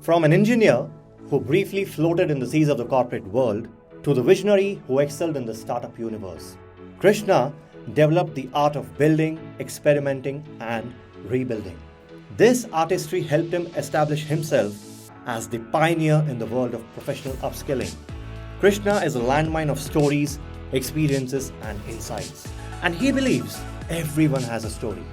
From an engineer who briefly floated in the seas of the corporate world to the visionary who excelled in the startup universe, Krishna developed the art of building, experimenting, and rebuilding. This artistry helped him establish himself as the pioneer in the world of professional upskilling. Krishna is a landmine of stories, experiences, and insights. And he believes everyone has a story.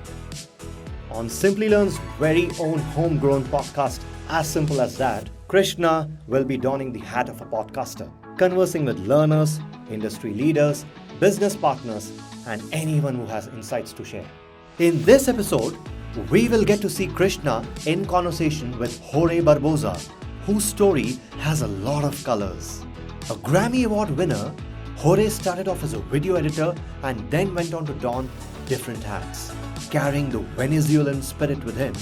On Simplilearn's very own homegrown podcast, As Simple as That, Krishna will be donning the hat of a podcaster, conversing with learners, industry leaders, business partners, and anyone who has insights to share. In this episode, we will get to see Krishna in conversation with Jorge Barboza, whose story has a lot of colors. A Grammy Award winner, Jorge started off as a video editor and then went on to don different hats. Carrying the Venezuelan spirit with him,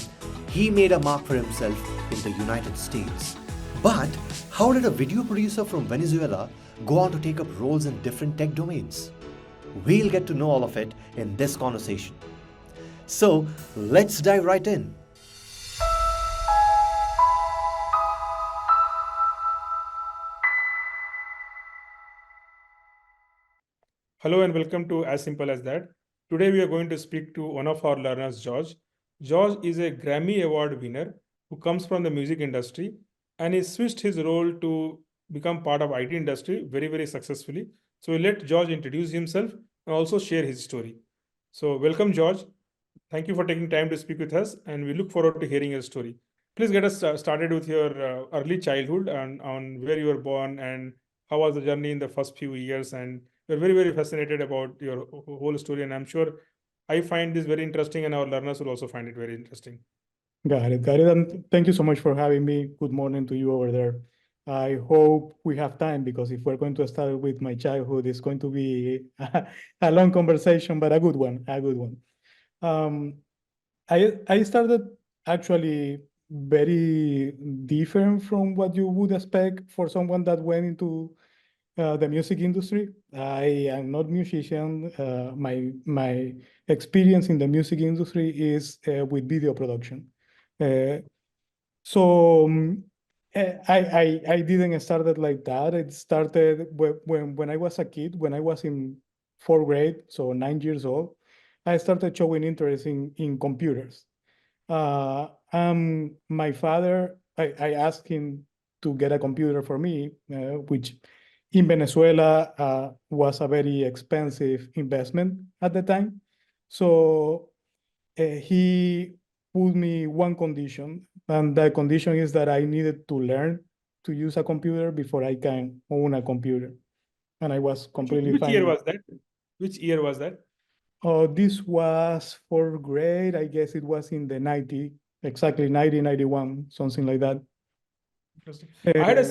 he made a mark for himself in the United States. But how did a video producer from Venezuela go on to take up roles in different tech domains? We'll get to know all of it in this conversation. So let's dive right in. Hello and welcome to As Simple as That. Today we are going to speak to one of our learners, George. George is a Grammy Award winner who comes from the music industry and he switched his role to become part of IT industry very successfully. So we'll let George introduce himself and also share his story. So welcome, George. Thank you for taking time to speak with us and we look forward to hearing your story. Please get us started with your early childhood and on where you were born and how was the journey in the first few years. And we're very fascinated about your whole story, and I'm sure I find this very interesting, and our learners will also find it very interesting. Got it. And thank you so much for having me. Good morning to you over there. I hope we have time because if we're going to start with my childhood, it's going to be a long conversation, but a good one. I started actually very different from what you would expect for someone that went into the music industry. I am not a musician. My experience in the music industry is with video production. I didn't start it like that. It started when I was a kid, when I was in 4th grade, so 9 years old. I started showing interest in computers. My father, I asked him to get a computer for me, which in Venezuela was a very expensive investment at the time. So he put me one condition, and that condition is that I needed to learn to use a computer before I can own a computer. And I was completely Which fine. year was that? Which year was that? This was 4th grade. I guess it was in the 1991, something like that. Interesting. I had a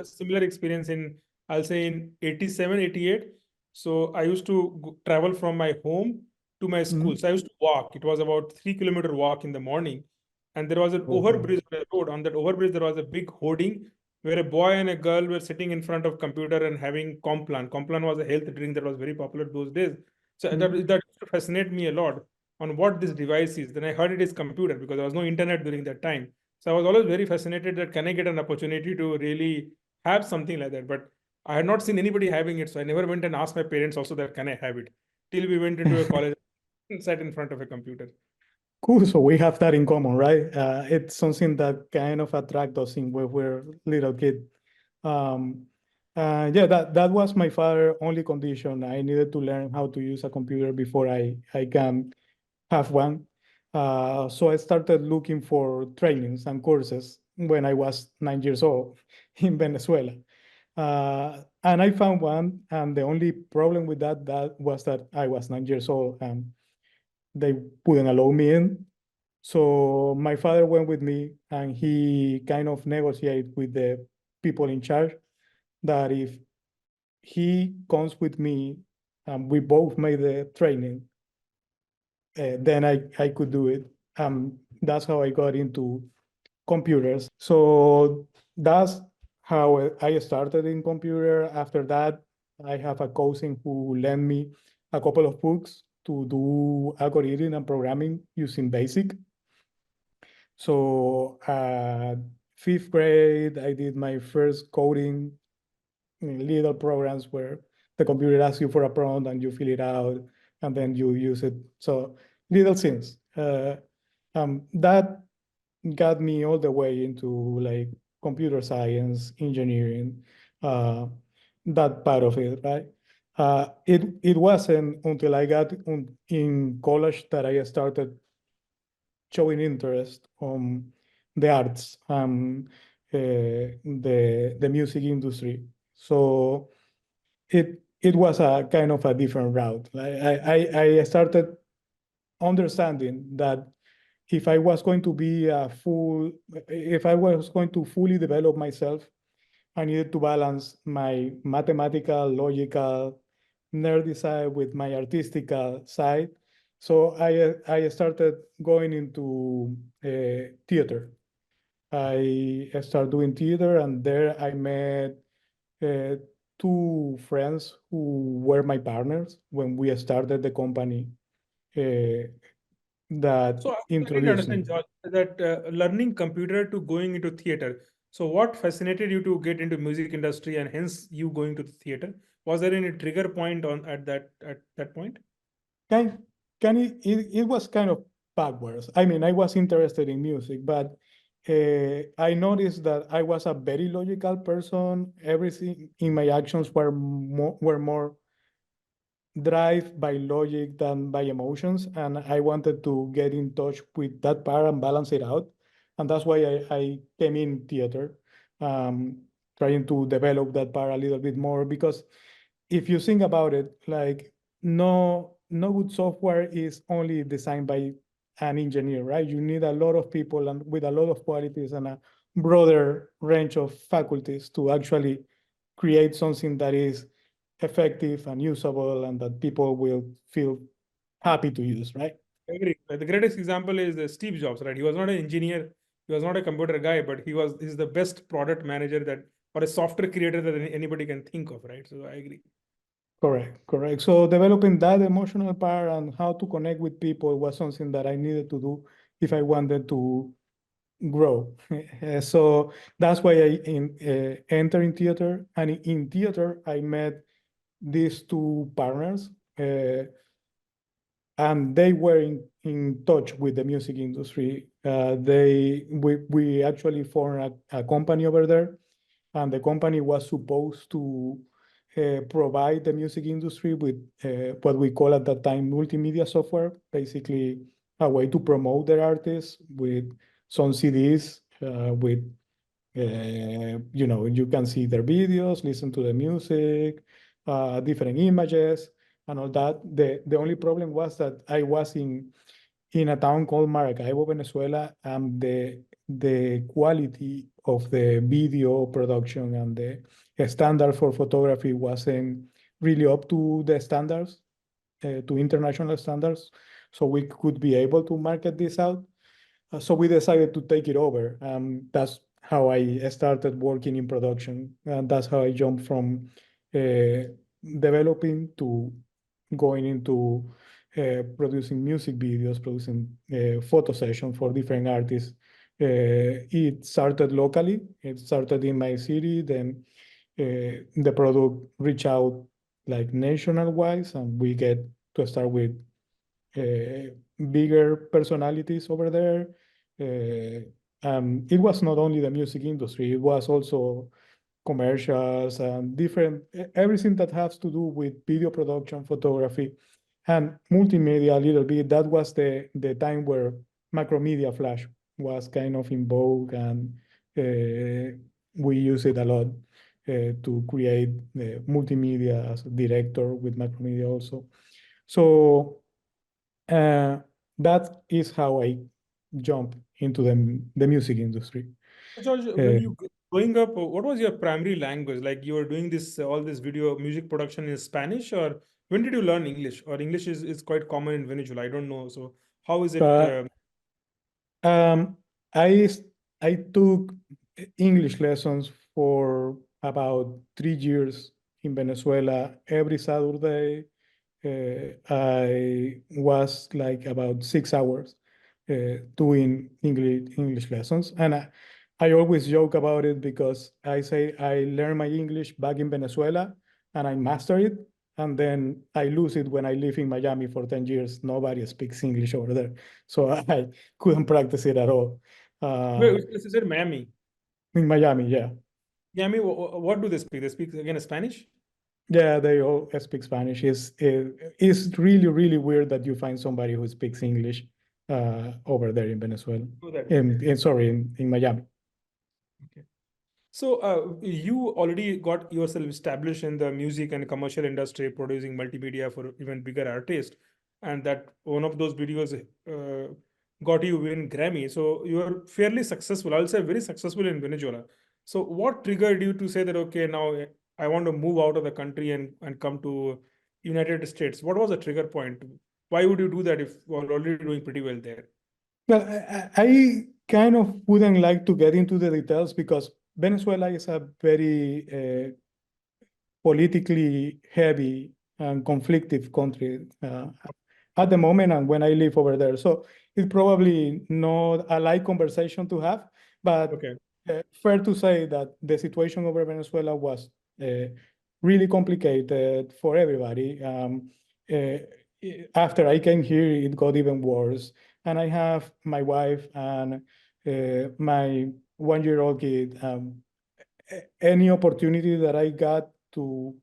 similar experience in, I'll say in 87, 88. So I used to travel from my home to my school. So I used to walk. It was about 3-kilometer walk in the morning. And there was an overbridge on the road. On that overbridge, there was a big hoarding where a boy and a girl were sitting in front of computer and having Complan. Complan was a health drink that was very popular those days. So that used to fascinate me a lot on what this device is. Then I heard it is computer because there was no internet during that time. So I was always very fascinated that can I get an opportunity to really have something like that. But I had not seen anybody having it. So I never went and asked my parents also that can I have it. Till we went into a college and sat in front of a computer. Cool. So we have that in common, right? It's something that kind of attracts us when we're little kid. That was my father's only condition. I needed to learn how to use a computer before I can have one. So I started looking for trainings and courses when I was 9 years old in Venezuela. And I found one, and the only problem with that was that I was 9 years old and they wouldn't allow me in. So my father went with me and he kind of negotiated with the people in charge that if he comes with me and we both made the training, then I could do it. That's how I got into computers. So that's how I started in computer. After that, I have a cousin who lent me a couple of books to do algorithm and programming using BASIC. So fifth grade, I did my first coding in little programs where the computer asks you for a prompt and you fill it out and then you use it. So little things. That got me all the way into like computer science, engineering, that part of it, right? It wasn't until I got in college that I started showing interest on the arts and the music industry. So it was a kind of a different route. I started understanding that if I was going to be if I was going to fully develop myself, I needed to balance my mathematical, logical, nerdy side with my artistic side. So I started going into theater. I started doing theater, and there I met uh, two friends who were my partners when we started the company that So I didn't introduced me. understand, George, that learning computer to going into theater. So what fascinated you to get into music industry and hence you going to the theater? Was there any trigger point on at that point? Kind, it was kind of backwards. I mean, I was interested in music, but I noticed that I was a very logical person. Everything in my actions were more drive by logic than by emotions, and I wanted to get in touch with that part and balance it out. And that's why I came in theater, um, trying to develop that part a little bit more. Because if you think about it, like no good software is only designed by an engineer, right? You need a lot of people and with a lot of qualities and a broader range of faculties to actually create something that is effective and usable and that people will feel happy to use, right? I agree. The greatest example is Steve Jobs, right? He was not an engineer, he was not a computer guy, but he's the best product manager that or a software creator that anybody can think of, right? So I agree. Correct. So developing that emotional part and how to connect with people was something that I needed to do if I wanted to grow. So that's why I entered in theater. And in theater, I met these two partners, and they were in touch with the music industry. We actually formed a company over there, and the company was supposed to provide the music industry with what we call at that time multimedia software, basically a way to promote their artists with some CDs with you can see their videos, listen to the music, different images, and all that. The only problem was that I was in a town called Maracaibo, Venezuela, and the quality of the video production and the standard for photography wasn't really up to the standards, to international standards. So we could be able to market this out. So we decided to take it over. That's how I started working in production. And that's how I jumped from developing to going into producing music videos, producing photo sessions for different artists. It started locally. It started in my city. Then the product reached out like national wise, and we get to start with bigger personalities over there. It was not only the music industry, it was also commercials and different, everything that has to do with video production, photography, and multimedia a little bit. That was the time where macromedia flash was kind of in vogue, and we use it a lot to create multimedia as a director with macromedia also. So uh, that is how I jump into the music industry. George, when you growing up, what was your primary language? Like you were doing this all this video music production in Spanish, or when did you learn English? Or English is quite common in Venezuela. I don't know. So how is it? Uh, um, I I took English lessons for about 3 years in Venezuela. Every Saturday, I was like about 6 hours doing English lessons, and I always joke about it because I say I learned my English back in Venezuela and I master it. And then I lose it when I live in Miami for 10 years. Nobody speaks English over there. So I couldn't practice it at all. Wait, you said Miami. In Miami, yeah. Miami, what do they speak? They speak again Spanish? Yeah, they all speak Spanish. It's really, really weird that you find somebody who speaks English over there in Venezuela. Oh, that. In Miami. Okay. So you already got yourself established in the music and commercial industry, producing multimedia for even bigger artists, and that one of those videos got you win Grammy. So you are fairly successful. I'll say very successful in Venezuela. So what triggered you to say that, okay, now I want to move out of the country and come to United States? What was the trigger point? Why would you do that if you are already doing pretty well there? Well, I kind of wouldn't like to get into the details because Venezuela is a very politically heavy and conflictive country at the moment and when I live over there. So it's probably not a light conversation to have, but Okay. fair to say that the situation over Venezuela was really complicated for everybody. After I came here, it got even worse. And I have my wife and my 1-year-old kid. Any opportunity that I got to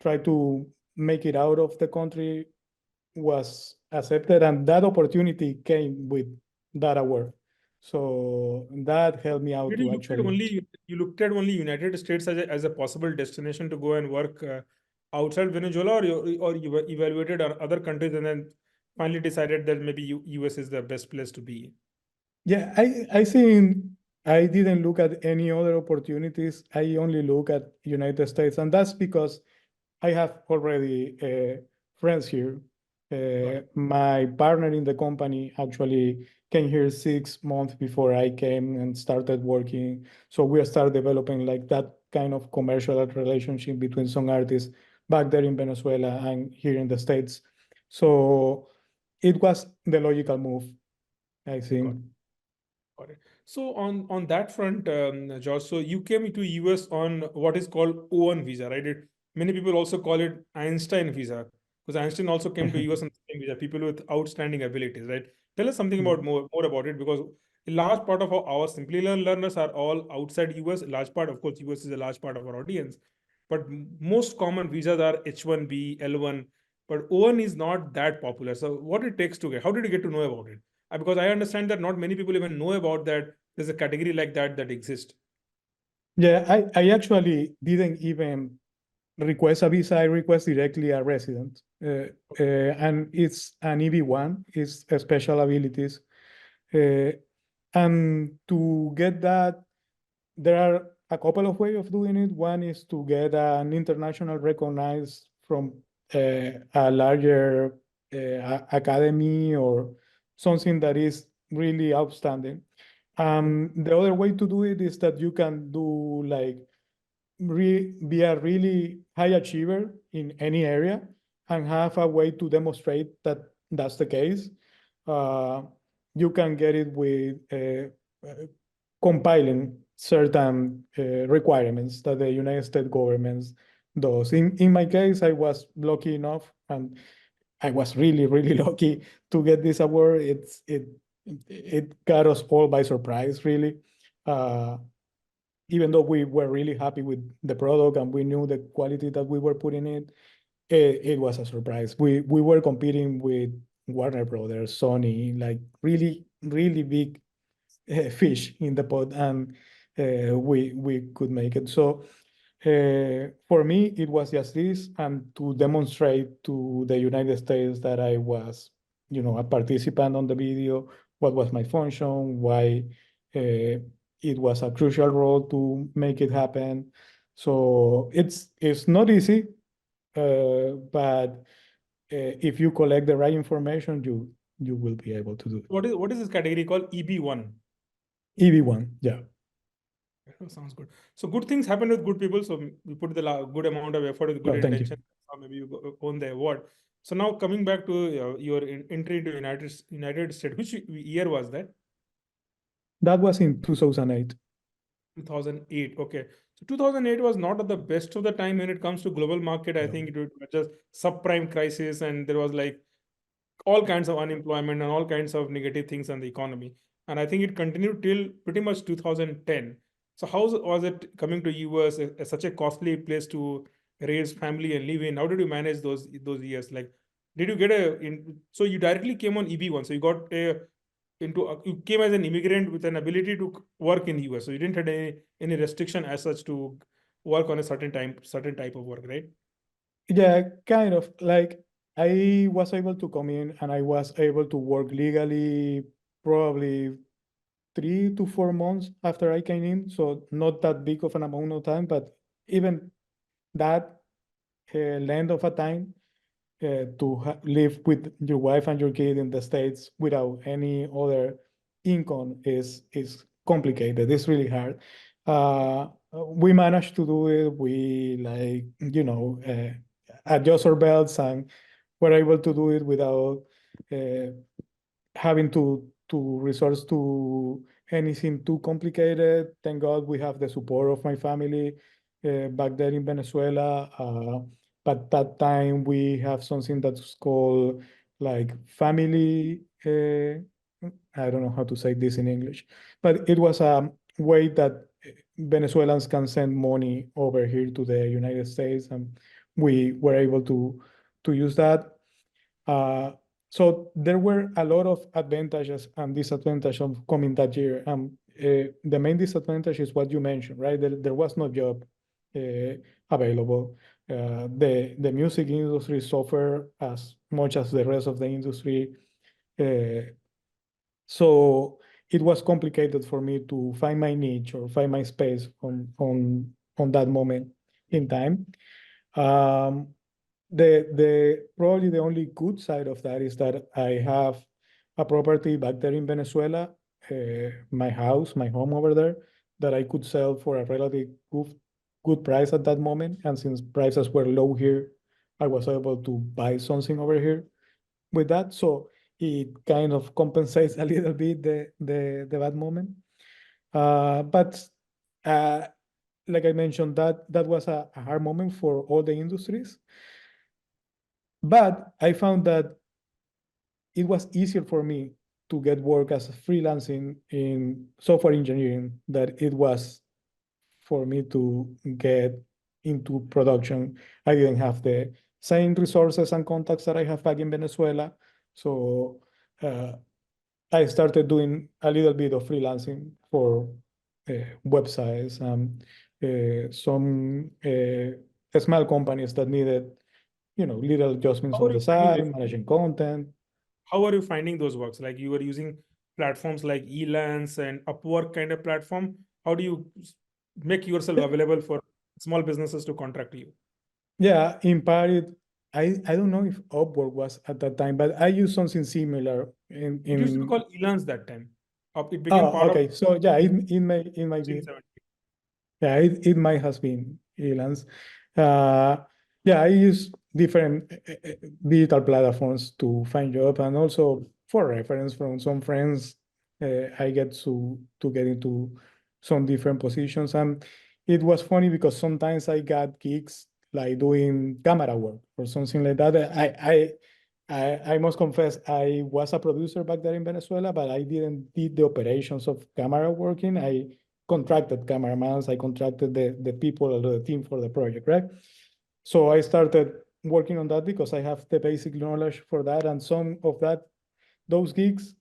try to make it out of the country was accepted, and that opportunity came with that award. So that helped me out Did to you looked at actually. only you looked at only United States as a possible destination to go and work outside Venezuela, or you evaluated other countries and then finally decided that maybe US is the best place to be? Yeah, I think I didn't look at any other opportunities. I only look at United States, and that's because I have already friends here. My partner in the company actually came here 6 months before I came and started working. So we started developing like that kind of commercial relationship between some artists back there in Venezuela and here in the States. So it was the logical move, I think. Got it. So on that front, Josh, so you came to US on what is called O1 visa, right? Many people also call it Einstein visa because Einstein also came to US on the same visa. People with outstanding abilities, right? Tell us something about more about it because a large part of our Simplilearn learners are all outside US. A large part, of course, US is a large part of our audience, but most common visas are H1B, L1, but O1 is not that popular. So what it takes to get? How did you get to know about it? Because I understand that not many people even know about that there's a category like that exists. Yeah, I actually didn't even request a visa. I request directly a resident. And it's an EB1, it's special abilities. And to get that, there are a couple of ways of doing it. One is to get an international recognized from a larger academy or something that is really outstanding. The other way to do it is that you can do like be a really high achiever in any area and have a way to demonstrate that that's the case. You can get it with compiling certain requirements that the United States government does. In my case, I was lucky enough, and I was really, really lucky to get this award. It got us all by surprise, really. Even though we were really happy with the product and we knew the quality that we were putting in, it was a surprise. We were competing with Warner Brothers, Sony, like really, really big fish in the pot, and we could make it. So for me, it was just this, and to demonstrate to the United States that I was, a participant on the video, what was my function, why it was a crucial role to make it happen. So it's not easy, but if you collect the right information, you will be able to do it. What is this category called? EB1. EB1, yeah. Oh, sounds good. So good things happen with good people. So we put the good amount of effort with good Well, thank you. intention. Maybe you own the award. So now coming back to your entry into United States, which year was that? That was in 2008. 2008. Okay. So 2008 was not at the best of the time when it comes to global market. I No. think it was just subprime crisis, and there was like all kinds of unemployment and all kinds of negative things on the economy. And I think it continued till pretty much 2010. So how was it coming to US, such a costly place to raise family and live in? How did you manage those years? Like, did you get so you directly came on EB1. So you got you came as an immigrant with an ability to work in US. So you didn't have any restriction as such to work on a certain type of work, right? Yeah, kind of. Like I was able to come in and I was able to work legally probably 3 to 4 months after I came in. So not that big of an amount of time, but even that length of a time to live with your wife and your kid in the States without any other income is complicated. It's really hard. We managed to do it. We adjust our belts and were able to do it without uh, having to resort to anything too complicated. Thank God we have the support of my family back there in Venezuela. But that time we have something that's called like family. I don't know how to say this in English, but it was a way that Venezuelans can send money over here to the United States, and we were able to use that. Uh, so there were a lot of advantages and disadvantages of coming that year. The main disadvantage is what you mentioned, right? There was no job available. The music industry suffered as much as the rest of the industry. So it was complicated for me to find my niche or find my space on that moment in time. Um, the probably the only good side of that is that I have a property back there in Venezuela, my house, my home over there, that I could sell for a relatively good price at that moment. And since prices were low here, I was able to buy something over here with that. So it kind of compensates a little bit the bad moment. But uh, like I mentioned, that was a hard moment for all the industries. But I found that it was easier for me to get work as a freelancing in software engineering than it was for me to get into production. I didn't have the same resources and contacts that I have back in Venezuela. So I started doing a little bit of freelancing for websites and some small companies that needed, little adjustments How on are the you finding side, this? managing content. How are you finding those works? Like you were using platforms like Elance and Upwork kind of platform. How do you make yourself available for small businesses to contract you? Yeah, in part, I don't know if Upwork was at that time, but I used something similar It used to be in called Elance that time. It became oh, part of okay. So yeah, it might be. 1670. Yeah, it might has been freelance. Uh, yeah, I use different digital platforms to find job and also for reference from some friends. I get to get into some different positions, and it was funny because sometimes I got gigs like doing camera work or something like that. I must confess I was a producer back there in Venezuela, but I didn't did the operations of camera working. I contracted cameramans, I contracted the people, the team for the project, right? So I started working on that because I have the basic knowledge for that. And some of those gigs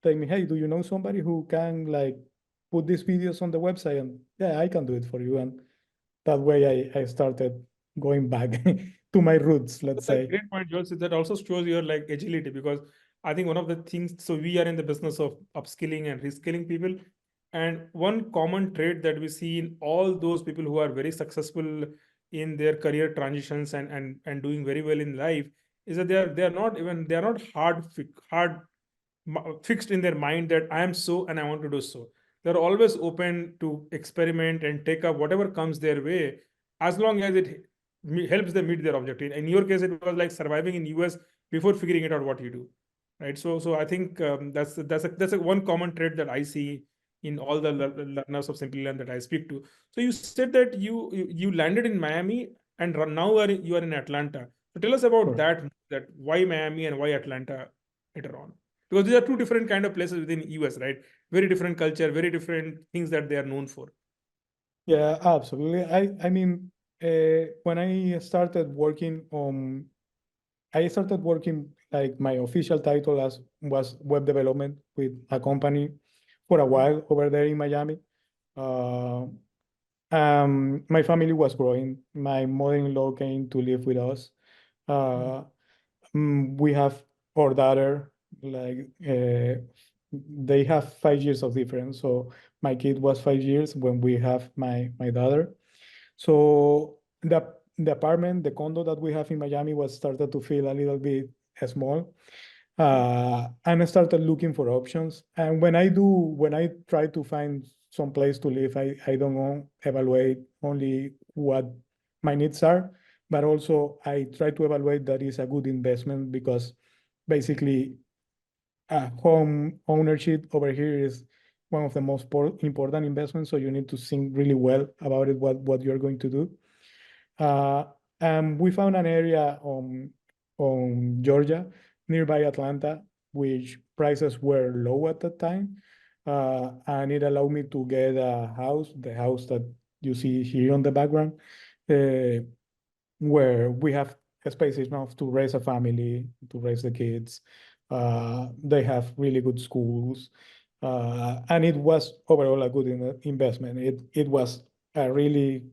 tell me, hey, do you know somebody who can like put these videos on the website? And yeah, I can do it for you. And that way I started going back to my roots, let's That's a say. great point, Joel. So that also shows your like agility, because I think one of the things, so we are in the business of upskilling and reskilling people. And one common trait that we see in all those people who are very successful in their career transitions and doing very well in life is that they are not fixed in their mind that I am so and I want to do so. They're always open to experiment and take up whatever comes their way, as long as it helps them meet their objective. In your case, it was like surviving in US before figuring it out what you do, right? So I think that's a one common trait that I see in all the learners of Simplilearn that I speak to. So you said that you landed in Miami and now you are in Atlanta. So tell us about that why Miami and why Atlanta later on, because these are two different kind of places within US, right? Very different culture, very different things that they are known for. Yeah, absolutely. I mean, when I started working like my official title as was web development with a company for a while over there in Miami. Uh, my family was growing. My mother-in-law came to live with us. Uh, we have our daughter, like they have 5 years of difference. So my kid was 5 years when we have my daughter. So the apartment, the condo that we have in Miami was started to feel a little bit small. And I started looking for options. And when I try to find some place to live, I don't evaluate only what my needs are, but also I try to evaluate that is a good investment, because basically home ownership over here is one of the most important investments. So you need to think really well about it, what you're going to do. And we found an area on Georgia, nearby Atlanta, which prices were low at that time. And it allowed me to get a house, the house that you see here on the background, uh, where we have space enough to raise a family, to raise the kids. They have really good schools. And it was overall a good investment. It was a really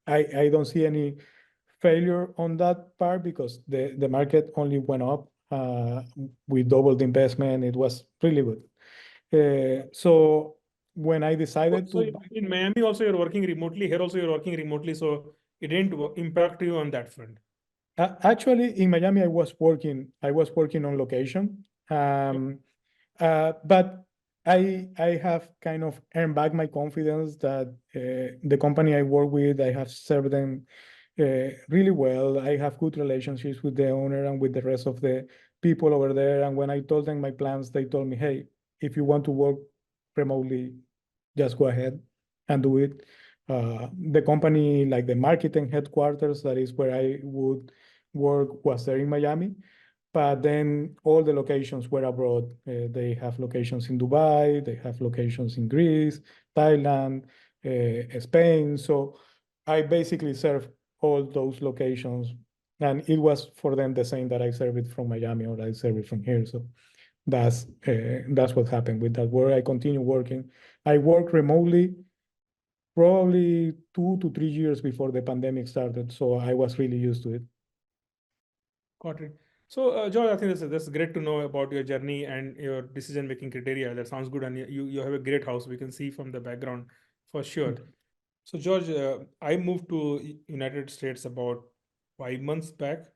I don't see any failure on that part, because the market only went up. We doubled the investment. It was really good. So when I decided So to in Miami also you're working remotely. Here also you're working remotely, so it didn't impact you on that front. Actually, in Miami, I was working on location. But I have kind of earned back my confidence that the company I work with, I have served them really well. I have good relationships with the owner and with the rest of the people over there. And when I told them my plans, they told me, "Hey, if you want to work remotely, just go ahead and do it." The company, like the marketing headquarters, that is where I would work, was there in Miami. But then all the locations were abroad. They have locations in Dubai, they have locations in Greece, Thailand, Spain. So I basically serve all those locations. And it was for them the same that I serve it from Miami or I serve it from here. So that's what happened with that work. I continue working. I work remotely probably 2 to 3 years before the pandemic started. So I was really used to it. Got it. So, George, I think that's great to know about your journey and your decision-making criteria. That sounds good, and you have a great house. We can see from the background for sure. So, George, I moved to United States about 5 months back,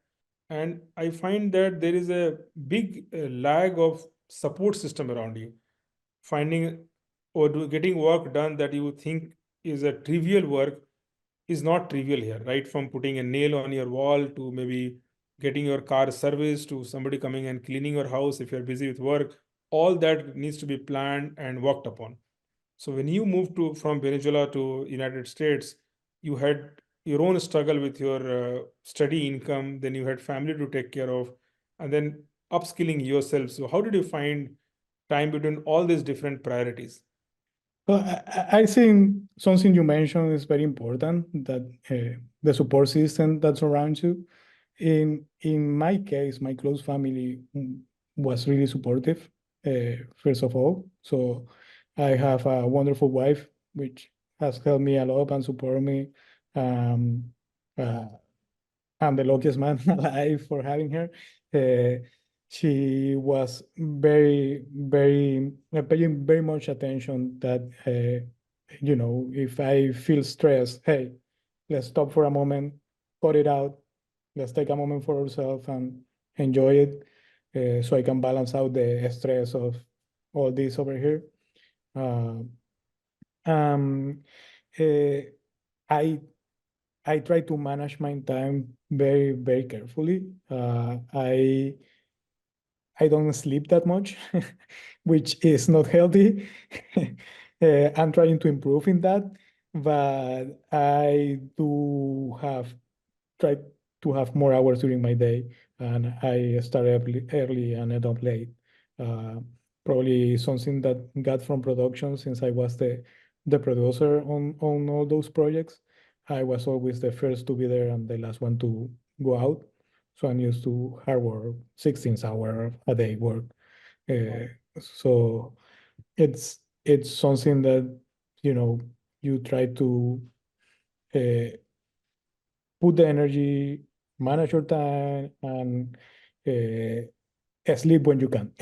and I find that there is a big lag of support system around you. Finding or getting work done that you think is a trivial work is not trivial here, right? From putting a nail on your wall to maybe getting your car serviced to somebody coming and cleaning your house if you're busy with work, all that needs to be planned and worked upon. So when you moved to from Venezuela to United States, you had your own struggle with your study income, then you had family to take care of, and then upskilling yourself. So how did you find time between all these different priorities? Well, I think something you mentioned is very important, that the support system that surrounds you. In my case, my close family was really supportive, first of all. So I have a wonderful wife, which has helped me a lot and supported me. Um, uh, I'm the luckiest man alive for having her. She was paying very much attention that, if I feel stressed, hey, let's stop for a moment, cut it out, let's take a moment for ourselves and enjoy it, so I can balance out the stress of all this over here. Uh, um, uh, I I try to manage my time very, very carefully. I don't sleep that much, which is not healthy. I'm trying to improve in that, but I do have tried to have more hours during my day, and I start early and end up late. Uh, Probably something that got from production since I was the producer on all those projects. I was always the first to be there and the last one to go out. So I'm used to hard work, 16-hour a day work. So it's something that you try to uh, put the energy, manage your time, and sleep when you can.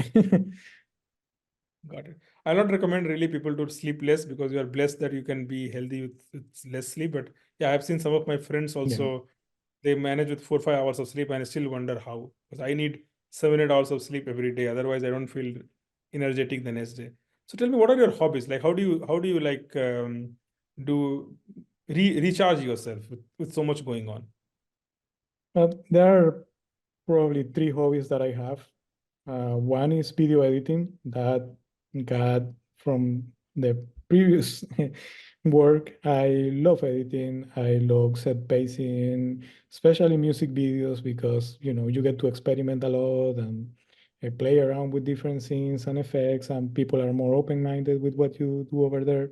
Got it. I'll not recommend really people to sleep less because you are blessed that you can be healthy with less sleep. But yeah, I've seen some of my friends Yeah. also, they manage with 4 or 5 hours of sleep, and I still wonder how. Because I need 7 8 hours of sleep every day. Otherwise, I don't feel energetic the next day. So tell me, what are your hobbies? Like, how do you like do recharge yourself with so much going on? There are probably three hobbies that I have. One is video editing that got from the previous work. I love editing. I love set pacing, especially music videos, because you get to experiment a lot and play around with different scenes and effects, and people are more open-minded with what you do over there.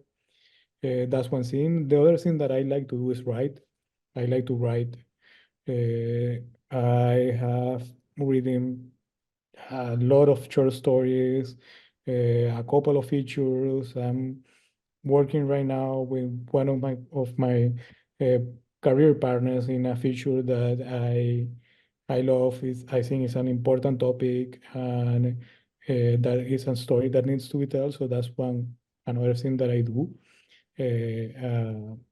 That's one thing. The other thing that I like to do is write. I like to write. I have written a lot of short stories, a couple of features. I'm working right now with one of my uh, career partners in a feature that I love. I think it's an important topic, and that is a story that needs to be told. So that's another thing that I do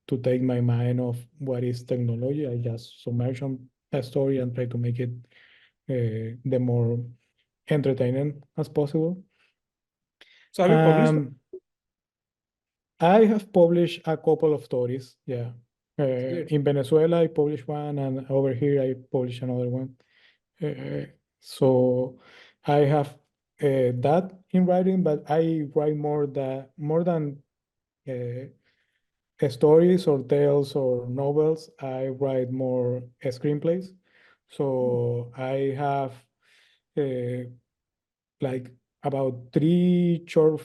to take my mind off what is technology. I just submerge on a story and try to make it the more entertaining as possible. So have you published? I have published a couple of stories. Yeah. Great. In Venezuela, I published one, and over here, I published another one. Uh, so I have that in writing, but I write more than stories or tales or novels. I write more screenplays. So I have uh, like about three short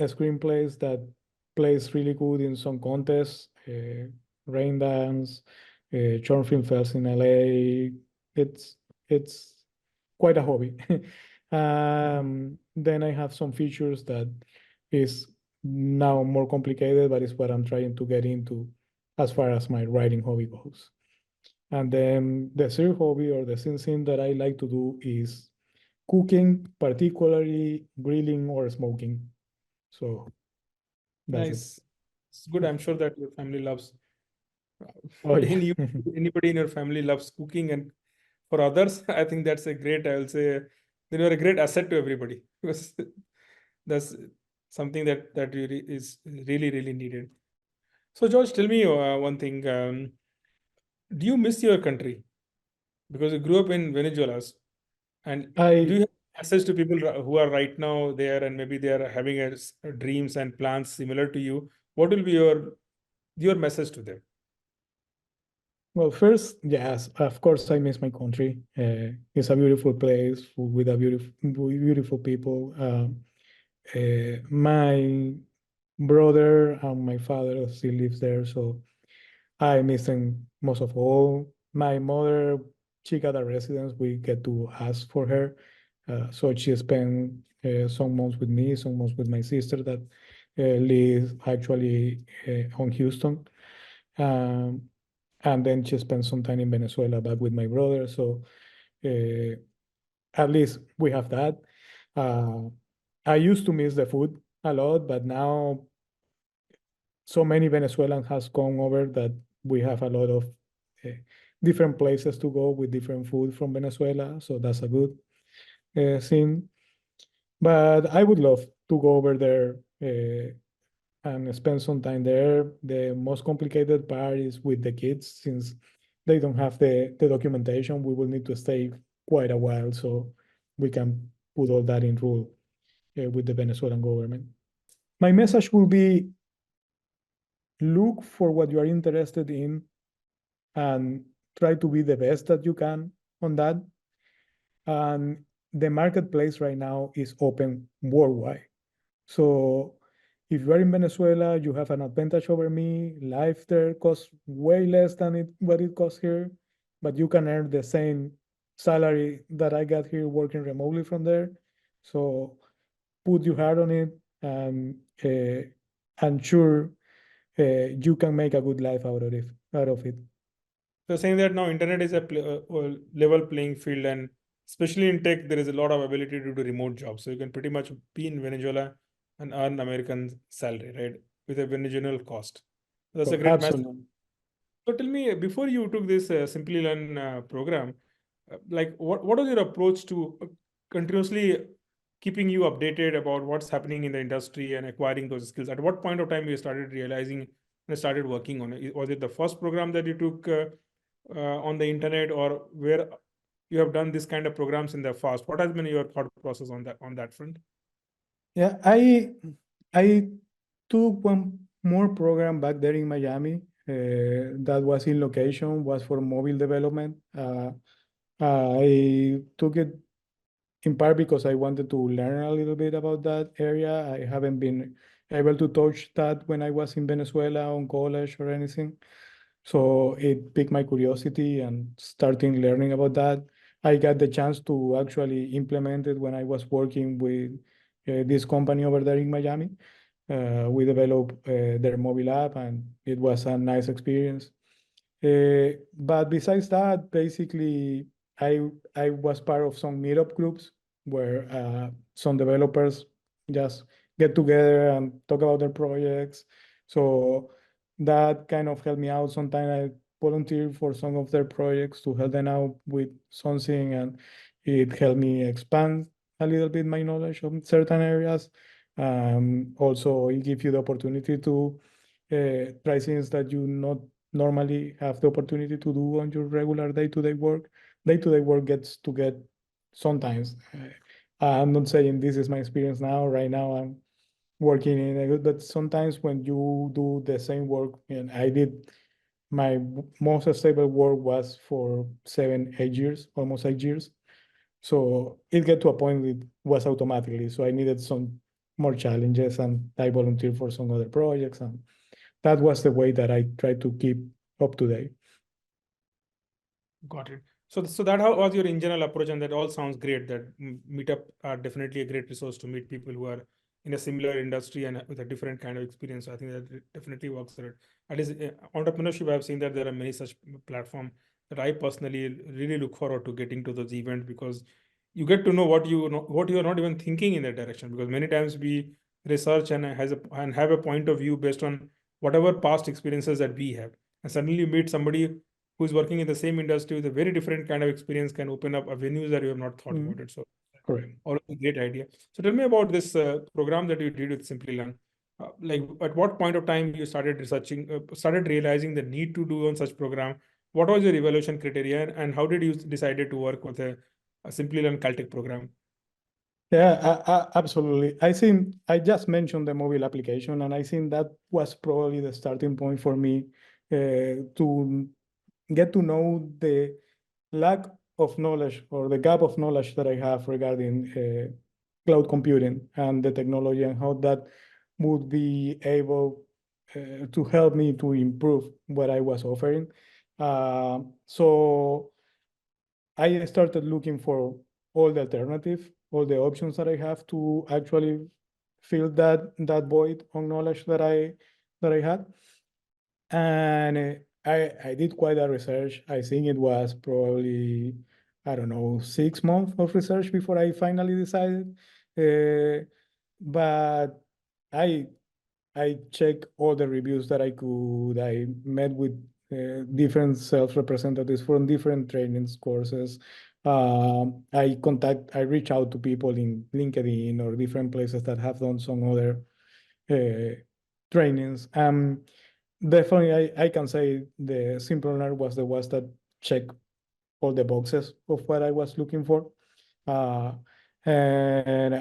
screenplays that plays really good in some contests, Rain Dance, short film fest in LA. It's quite a hobby. Then I have some features that is now more complicated, but it's what I'm trying to get into as far as my writing hobby goes. And then the third hobby or the thing that I like to do is cooking, particularly grilling or smoking. So that's it. Nice. It's good. I'm sure that your family loves. Oh yeah. Anybody in your family loves cooking, and for others, I think that's a great. I will say, you are a great asset to everybody because that's something that really is really needed. So George, tell me one thing. Do you miss your country because you grew up in Venezuela, and do I you have message to people who are right now there and maybe they are having dreams and plans similar to you? What will be your message to them? Well, first, yes, of course, I miss my country. It's a beautiful place with a beautiful people. My brother and my father still lives there, so I miss them most of all. My mother, she got a residence. We get to ask for her. So she spent some months with me, some months with my sister that lives actually on Houston. Um, and then she spent some time in Venezuela back with my brother. So uh, at least we have that. Uh, I used to miss the food a lot, but now so many Venezuelans has come over that we have a lot of uh, different places to go with different food from Venezuela. So that's a good thing. But I would love to go over there and spend some time there. The most complicated part is with the kids since they don't have the documentation. We will need to stay quite a while so we can put all that in rule with the Venezuelan government. My message will be, look for what you are interested in and try to be the best that you can on that. And the marketplace right now is open worldwide. So if you're in Venezuela, you have an advantage over me. Life there costs way less than what it costs here, but you can earn the same salary that I got here working remotely from there. So put your heart on it, and I'm sure you can make a good life out of it. So saying that now internet is a level playing field, and especially in tech, there is a lot of ability to do remote jobs. So you can pretty much be in Venezuela and earn American salary, right, with a Venezuelan cost. That's a great message. Absolutely. So tell me, before you took this Simplilearn program, like what was your approach to continuously keeping you updated about what's happening in the industry and acquiring those skills? At what point of time you started realizing and started working on it? Was it the first program that you took on the internet, or where you have done this kind of programs in the past? What has been your thought process on that front? Yeah, I took one more program back there in Miami that was in location, was for mobile development. I took it in part because I wanted to learn a little bit about that area. I haven't been able to touch that when I was in Venezuela on college or anything. So it piqued my curiosity and starting learning about that. I got the chance to actually implement it when I was working with this company over there in Miami. We developed their mobile app, and it was a nice experience. But besides that, basically, I was part of some meetup groups where some developers just get together and talk about their projects. So that kind of helped me out. Sometimes I volunteer for some of their projects to help them out with something, and it helped me expand a little bit my knowledge of certain areas. Also, it gives you the opportunity to try things that you not normally have the opportunity to do on your regular day-to-day work. Day-to-day work gets to get sometimes. I'm not saying this is my experience now. Right now, I'm working in a good, but sometimes when you do the same work, and I did, my most stable work was for 7, 8 years, almost 8 years. So it get to a point it was automatically. So I needed some more challenges, and I volunteered for some other projects, and that was the way that I tried to keep up to date. Got it. So that how was your in general approach, and that all sounds great. That meetup are definitely a great resource to meet people who are in a similar industry and with a different kind of experience. So I think that it definitely works for it. At least entrepreneurship, I've seen that there are many such platforms that I personally really look forward to getting to those events, because you get to know what you are not even thinking in that direction. Because many times we research and have a point of view based on whatever past experiences that we have, and suddenly you meet somebody who's working in the same industry with a very different kind of experience, can open up avenues that you have not thought about it. So, correct. All a great idea. So tell me about this program that you did with Simplilearn. Like, at what point of time you started researching, started realizing the need to do on such program? What was your evaluation criteria, and how did you decided to work with a Simplilearn Caltech program? Yeah, absolutely. I think I just mentioned the mobile application, and I think that was probably the starting point for me to get to know the lack of knowledge or the gap of knowledge that I have regarding cloud computing and the technology, and how that would be able to help me to improve what I was offering. So I started looking for all the alternative, all the options that I have to actually fill that void on knowledge that I had. And I did quite a research. I think it was probably, I don't know, 6 months of research before I finally decided. But I checked all the reviews that I could. I met with different sales representatives from different trainings courses. I reach out to people in LinkedIn or different places that have done some other trainings. Definitely, I can say the Simplilearn was the ones that check all the boxes of what I was looking for. and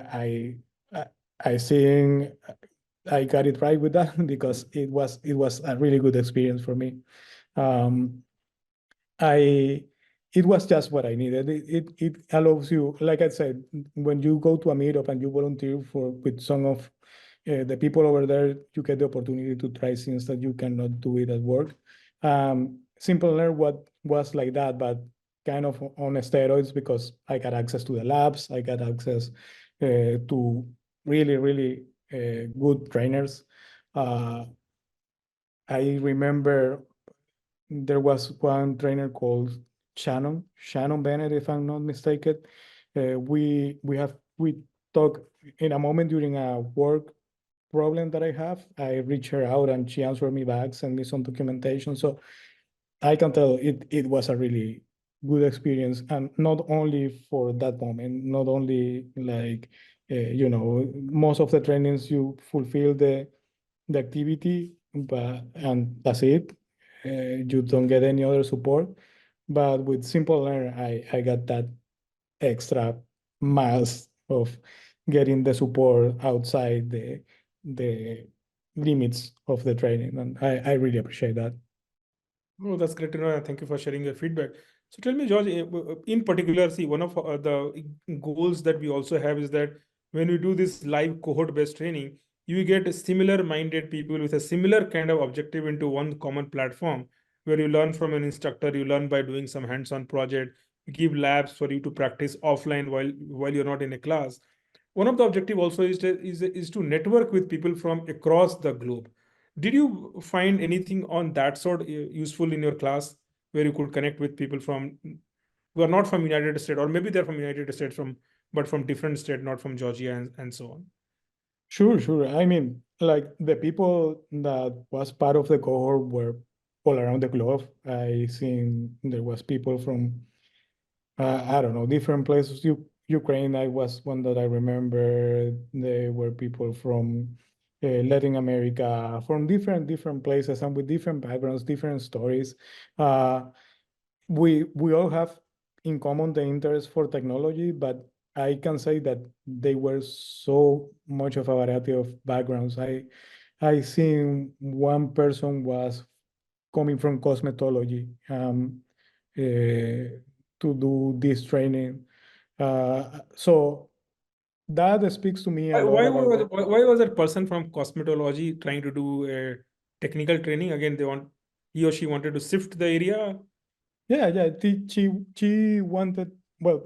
I think I got it right with that because it was a really good experience for me. Um, I it was just what I needed. It allows you, like I said, when you go to a meetup and you volunteer for with some of the people over there, you get the opportunity to try things that you cannot do it at work. Simplilearn what was like that, but kind of on steroids because I got access to the labs, I got access to really good trainers. I remember there was one trainer called Shannon Bennett, if I'm not mistaken. We talked in a moment during a work problem that I have. I reached her out and she answered me back, sent me some documentation. So I can tell it was a really good experience, and not only for that moment, not only like most of the trainings you fulfill the activity, but and that's it. You don't get any other support. But with Simplilearn, I got that extra miles of getting the support outside the limits of the training, and I really appreciate that. Oh, that's great to know. And thank you for sharing your feedback. So tell me, George, in particular, see, one of the goals that we also have is that when we do this live cohort-based training, you get similar-minded people with a similar kind of objective into one common platform where you learn from an instructor, you learn by doing some hands-on project, we give labs for you to practice offline while you're not in a class. One of the objective also is to network with people from across the globe. Did you find anything on that sort useful in your class where you could connect with people from who are not from United States, or maybe they're from United States but from different state, not from Georgia and so on? Sure. I mean, like the people that was part of the cohort were all around the globe. I think there was people from I don't know, different places. Ukraine, I was one that I remember. There were people from Latin America, from different places, and with different backgrounds, different stories. Uh, we all have in common the interest for technology, but I can say that they were so much of a variety of backgrounds. I think one person was coming from cosmetology to do this training. So that speaks to me a lot about the Why was that person from cosmetology trying to do a technical training? Again, he or she wanted to shift the area. yeah. She wanted, well,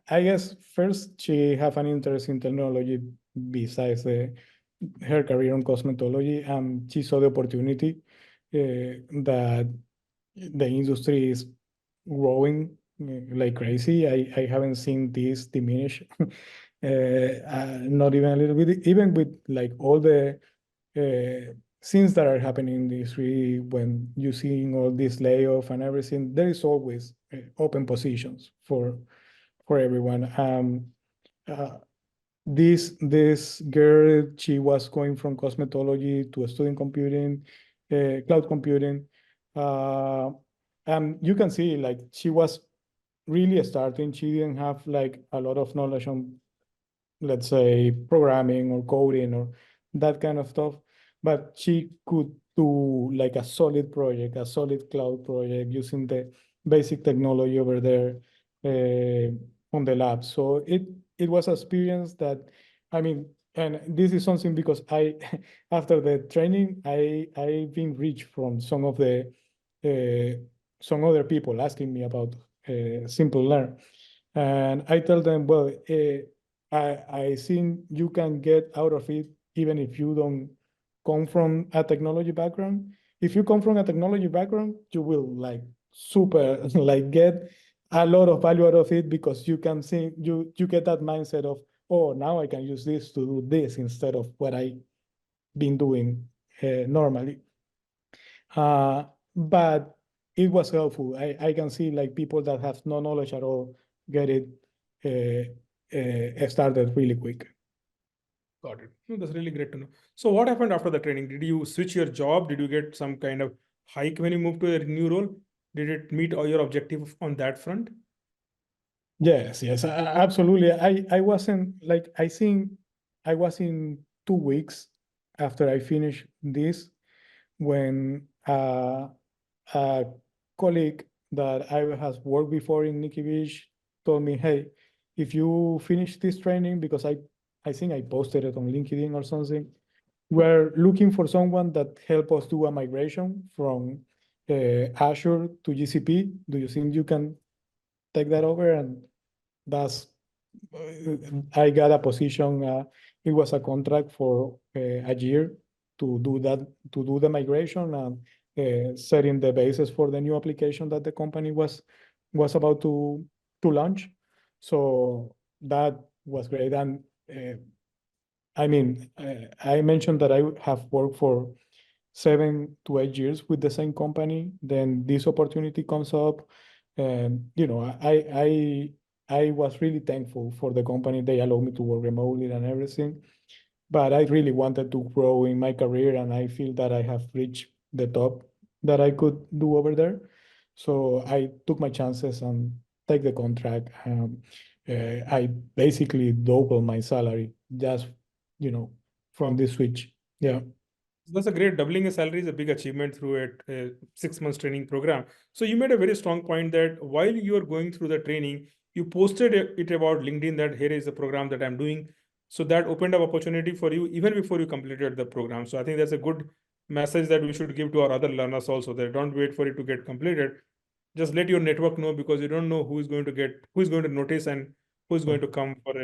I guess first she have an interest in technology besides her career in cosmetology, and she saw the opportunity that the industry is growing like crazy. I haven't seen this diminish, not even a little bit, even with like all the things that are happening in the industry. When you seeing all this layoff and everything, there is always open positions for everyone. Uh, this girl, she was going from cosmetology to studying computing, cloud computing. Uh, and you can see like she was really starting. She didn't have like a lot of knowledge on, let's say, programming or coding or that kind of stuff, but she could do like a solid project, a solid cloud project using the basic technology over there on the lab. So it was an experience that, I mean, and this is something because I after the training I've been reached from some other people asking me about Simplilearn, and I tell them, well, I think you can get out of it even if you don't come from a technology background. If you come from a technology background, you will like super like get a lot of value out of it because you can see you get that mindset of, oh, now I can use this to do this instead of what I been doing normally. But it was helpful. I can see like people that have no knowledge at all get it started really quick. Got it. No, that's really great to know. So what happened after the training? Did you switch your job? Did you get some kind of hike when you moved to a new role? Did it meet all your objective on that front? Yes, yes, absolutely. I wasn't like, I think I was in 2 weeks after I finished this when a colleague that I has worked before in Nikki Beach told me, hey, if you finish this training, because I think I posted it on LinkedIn or something, we're looking for someone that help us do a migration from Azure to GCP. Do you think you can take that over? And that's I got a position. It was a contract for a year to do that, to do the migration and setting the basis for the new application that the company was about to launch. So that was great. And I mean, I mentioned that I have worked for 7 to 8 years with the same company. Then this opportunity comes up, and I was really thankful for the company. They allowed me to work remotely and everything. But I really wanted to grow in my career, and I feel that I have reached the top that I could do over there. So I took my chances and take the contract. I basically doubled my salary just, from Wow. this switch. Yeah. That's a great doubling a salary is a big achievement through a 6 months training program. So you made a very strong point that while you are going through the training, you posted it about LinkedIn that here is a program that I'm doing. So that opened up opportunity for you even before you completed the program. So I think that's a good message that we should give to our other learners also, that don't wait for it to get completed. Just let your network know, because you don't know who is going to notice and who is going to come for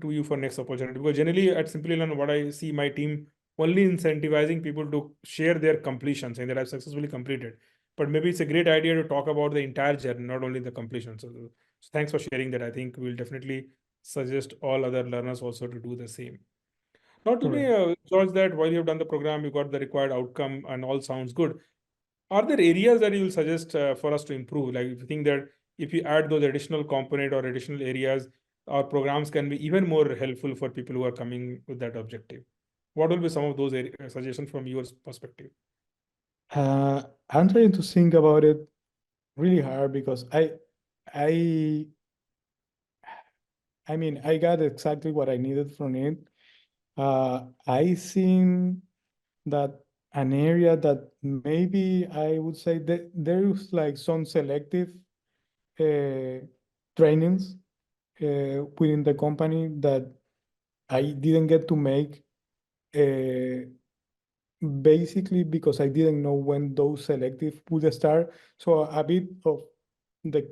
to you for next opportunity. Because generally at Simplilearn, what I see my team only incentivizing people to share their completion, saying that I've successfully completed. But maybe it's a great idea to talk about the entire journey, not only the completion. So thanks for sharing that. I think we'll definitely suggest all other learners also to do the same. Not to me, Correct. George, that while you've done the program, you got the required outcome and all sounds good. Are there areas that you will suggest for us to improve? Like if you think that if you add those additional component or additional areas, our programs can be even more helpful for people who are coming with that objective. What will be some of those suggestions from your perspective? I'm trying to think about it really hard because I, I mean, I got exactly what I needed from it. I think that an area that maybe I would say that there is like some selective trainings within the company that I didn't get to make. Basically because I didn't know when those selective would start. So a bit of the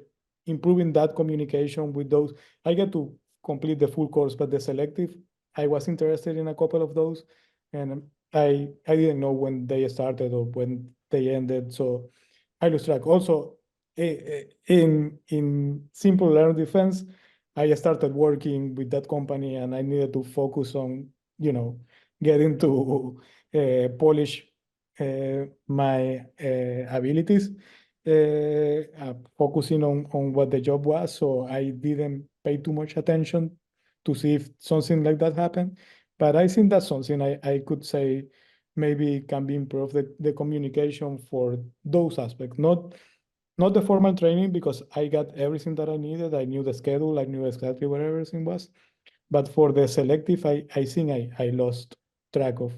improving that communication with those. I get to complete the full course, but the selective, I was interested in a couple of those, and I didn't know when they started or when they ended. So I lost track. Also, in Simplilearn defense, I started working with that company, and I needed to focus on, getting to polish my abilities, focusing on what the job was. So I didn't pay too much attention to see if something like that happened. But I think that's something I could say maybe can be improved, the communication for those aspects, not the formal training, because I got everything that I needed. I knew the schedule, I knew exactly where everything was. But for the selective, I think I lost track of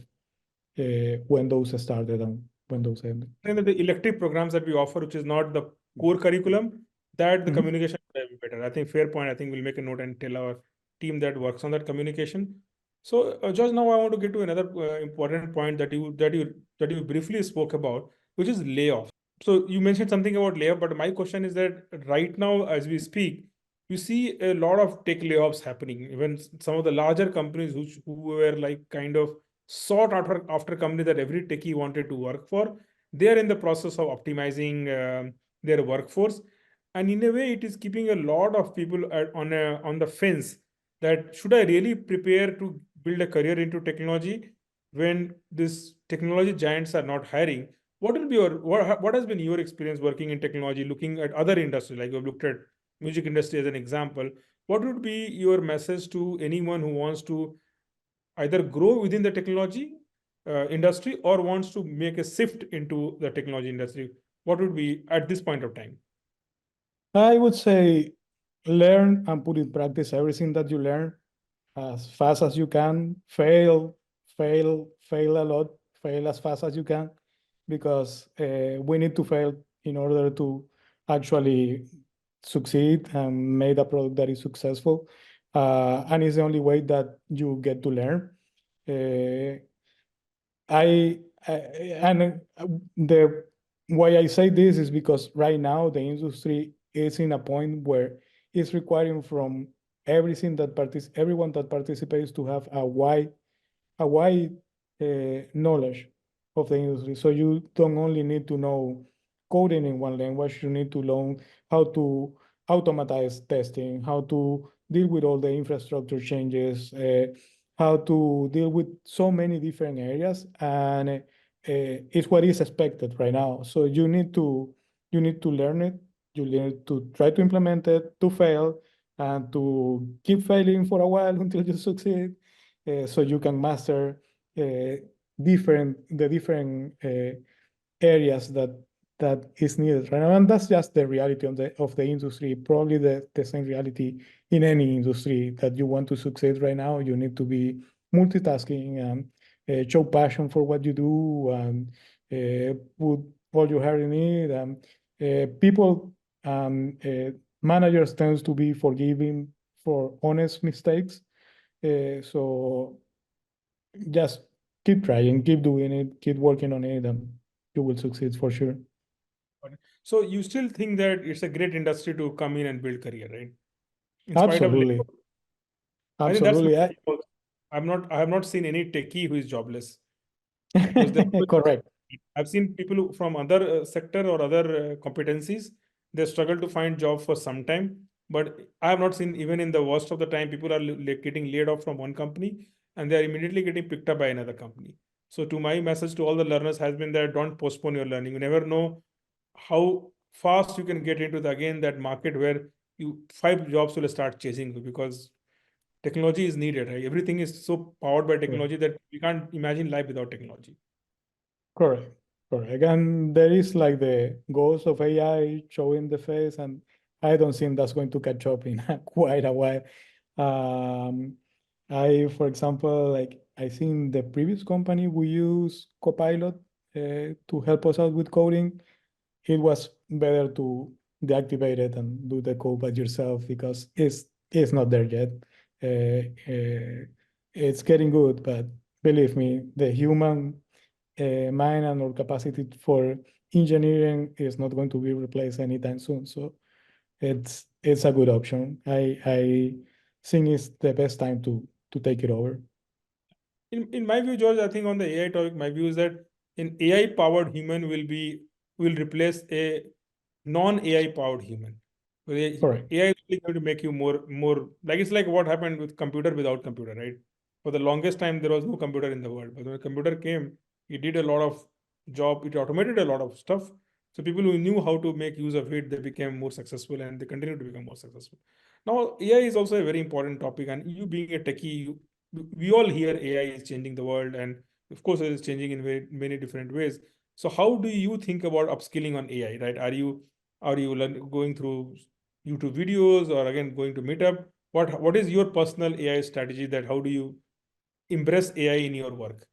when those started and when those ended. And the elective programs that we offer, which is not the core curriculum, that the Mhm. communication will be better. I think fair point. I think we'll make a note and tell our team that works on that communication. So just now I want to get to another important point that you briefly spoke about, which is layoffs. So you mentioned something about layoff, but my question is that right now, as we speak, you see a lot of tech layoffs happening. Even some of the larger companies who were like kind of sought after company that every techie wanted to work for, they are in the process of optimizing their workforce, and in a way, it is keeping a lot of people on the fence that should I really prepare to build a career into technology when this technology giants are not hiring. What will be what has been your experience working in technology, looking at other industries, like you've looked at music industry as an example? What would be your message to anyone who wants to either grow within the technology industry or wants to make a shift into the technology industry? What would be at this point of time? I would say learn and put in practice everything that you learn as fast as you can. Fail a lot, fail as fast as you can, because we need to fail in order to actually succeed and make a product that is successful. And it's the only way that you get to learn. Uh, I and the why I say this is because right now the industry is in a point where it's requiring from everyone that participates to have a wide knowledge of the industry. So you don't only need to know coding in one language, you need to learn how to automatize testing, how to deal with all the infrastructure changes, how to deal with so many different areas, and it's what is expected right now. So you need to learn it, you need to try to implement it, to fail, and to keep failing for a while until you succeed, so you can master uh, different areas that is needed right now. And that's just the reality of the industry, probably the same reality in any industry. That you want to succeed right now, you need to be multitasking and show passion for what you do, and put all your heart in it. And people, managers tends to be forgiving for honest mistakes. So just keep trying, keep doing it, keep working on it, and you will succeed for sure. So you still think that it's a great industry to come in and build career, right? In spite of Absolutely. layoff. I think that's Absolutely. my take also. I have not seen any techie who is jobless, because Correct. I've seen people from other sector or other competencies, they struggle to find job for some time. But I have not seen, even in the worst of the time, people are getting laid off from one company and they are immediately getting picked up by another company. So to my message to all the learners has been that don't postpone your learning. You never know how fast you can get into again that market where you 5 jobs will start chasing you, because technology is needed, right? Everything is so powered by technology that we can't imagine life without technology. Correct. Correct. And there is like the ghost of AI showing the face, and I don't think that's going to catch up in quite a while. Um, for example, like I think the previous company we use Copilot to help us out with coding. It was better to deactivate it and do the code by yourself, because it's not there yet. It's getting good, but believe me, the human mind and our capacity for engineering is not going to be replaced anytime soon. So it's a good option. I think it's the best time to take it over. In my view, George, I think on the AI topic, my view is that an AI powered human will replace a non-AI powered human. Correct. AI is really going to make you more like, it's like what happened with computer without computer, right? For the longest time, there was no computer in the world, but when a computer came, it did a lot of job, it automated a lot of stuff. So people who knew how to make use of it, they became more successful and they continue to become more successful. Now, AI is also a very important topic, and you being a techie, we all hear AI is changing the world, and of course, it is changing in many different ways. So, how do you think about upskilling on AI? Right? Are you going through YouTube videos, or again going to Meetup? What is your personal AI strategy? That how do you embrace AI in your work?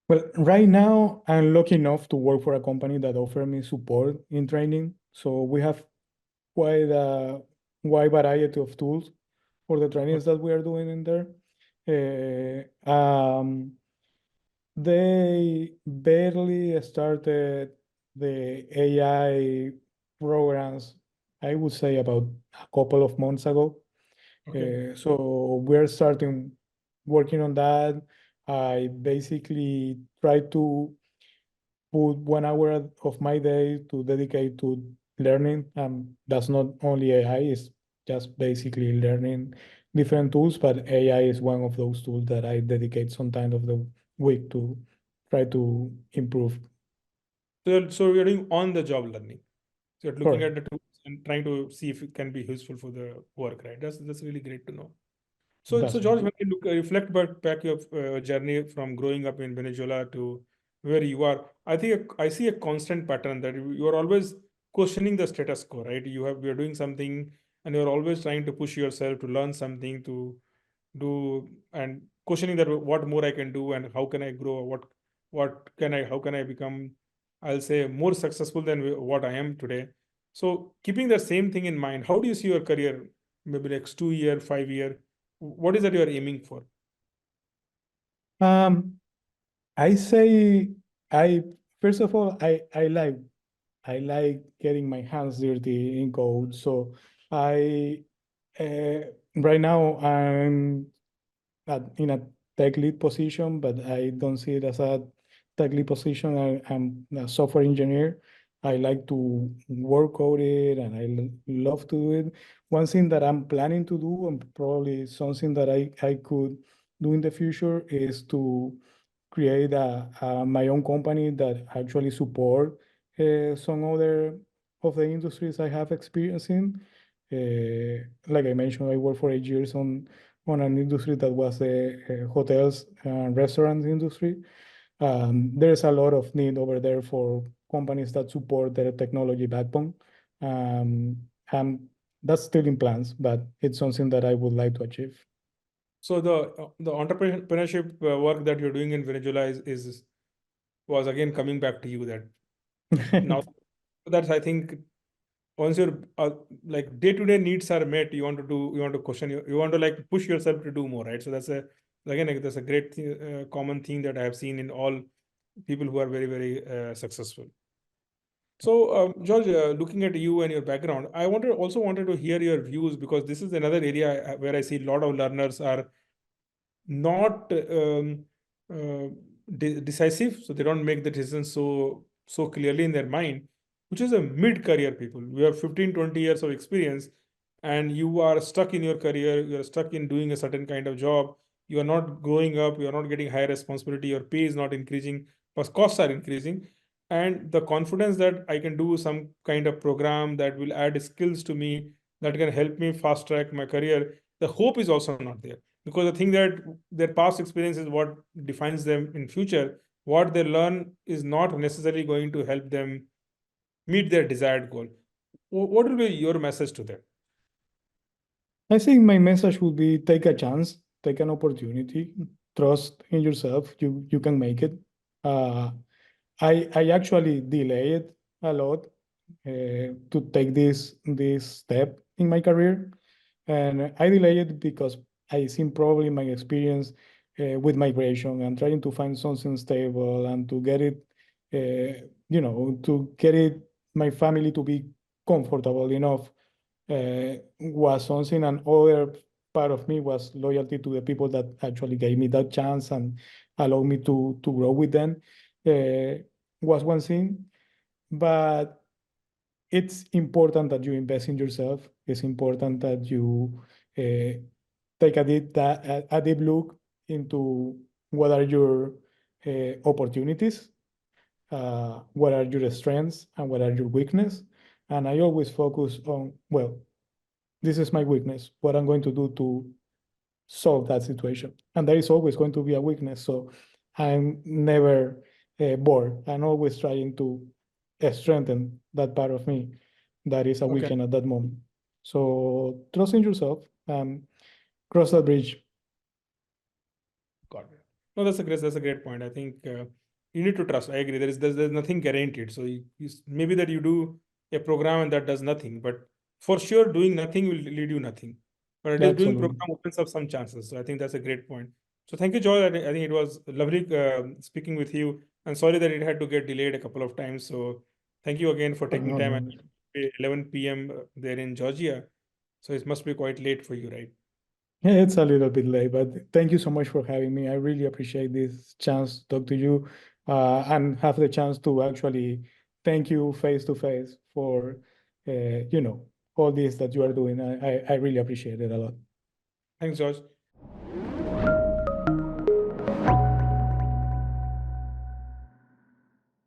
Well, right now I'm lucky enough to work for a company that offer me support in training. So we have quite a wide variety of tools for the trainings that we are doing in there. They barely started the AI programs, I would say about a couple of months ago. Okay. So we're starting working on that. I basically try to put 1 hour of my day to dedicate to learning. That's not only AI, it's just basically learning different tools, but AI is one of those tools that I dedicate some time of the week to try to improve. So you're doing on the job learning. So you're looking Correct. at the tools and trying to see if it can be useful for the work, right? That's really great to know. So That's right. George, when you reflect back your journey from growing up in Venezuela to where you are, I think I see a constant pattern that you are always questioning the status quo, right? We are doing something and you're always trying to push yourself to learn something, to do, and questioning that what more I can do and how can I grow, how can I become, I'll say, more successful than what I am today. So keeping the same thing in mind, how do you see your career, maybe next 2 year, 5 year? What is that you're aiming for? I say I first of all I like getting my hands dirty in code. So I right now I'm in a tech lead position, but I don't see it as a tech lead position. I'm a software engineer. I like to work code it and I love to do it. One thing that I'm planning to do, and probably something that I could do in the future, is to create my own company that actually support some other of the industries I have experience in. Like I mentioned, I worked for 8 years on an industry that was the hotels and restaurants industry. There's a lot of need over there for companies that support their technology backbone. And that's still in plans, but it's something that I would like to achieve. So the entrepreneurship work that you're doing in Venezuela was again coming back to you, that now that's, I think, once your like day-to-day needs are met, you want to question, you want to like push yourself to do more, right? So that's a great common theme that I have seen in all people who are very, very successful. So George, looking at you and your background, I also wanted to hear your views, because this is another area where I see a lot of learners are not decisive, so they don't make the decisions so clearly in their mind, which is a mid-career people. You have 15-20 years of experience and you are stuck in your career, you are stuck in doing a certain kind of job, you are not growing up, you are not getting higher responsibility, your pay is not increasing, but costs are increasing, and the confidence that I can do some kind of program that will add skills to me, that can help me fast track my career, the hope is also not there, because the thing that their past experience is what defines them in future. What they learn is not necessarily going to help them meet their desired goal. What will be your message to them? I think my message would be take a chance, take an opportunity, trust in yourself. You can make it. Uh, I actually delayed a lot to take this step in my career, and I delayed it because I think probably my experience with migration and trying to find something stable and to get it, to get it my family to be comfortable enough was something, and other part of me was loyalty to the people that actually gave me that chance and allowed me to grow with them, was one thing. But it's important that you invest in yourself. It's important that you take a deep look into what are your opportunities, what are your strengths, and what are your weaknesses. And I always focus on, well, this is my weakness, what I'm going to do to solve that situation. And there is always going to be a weakness. So I'm never bored. I'm always trying to strengthen that part of me that is a Okay. weekend at that moment. So trust in yourself and cross that bridge. Got it. No, that's a great point. I think you need to trust. I agree. There's nothing guaranteed. So maybe that you do a program and that does nothing, but for sure doing nothing will lead you nothing. But at least doing Absolutely. program opens up some chances. So I think that's a great point. So thank you, Joy. I think it was lovely speaking with you. And sorry that it had to get delayed a couple of times. So thank you again for taking No, time. no. At 11 p.m. There in Georgia. So it must be quite late for you, right? Yeah, it's a little bit late, but thank you so much for having me. I really appreciate this chance to talk to you and have the chance to actually thank you face to face for, all this that you are doing. I really appreciate it a lot. Thanks, George.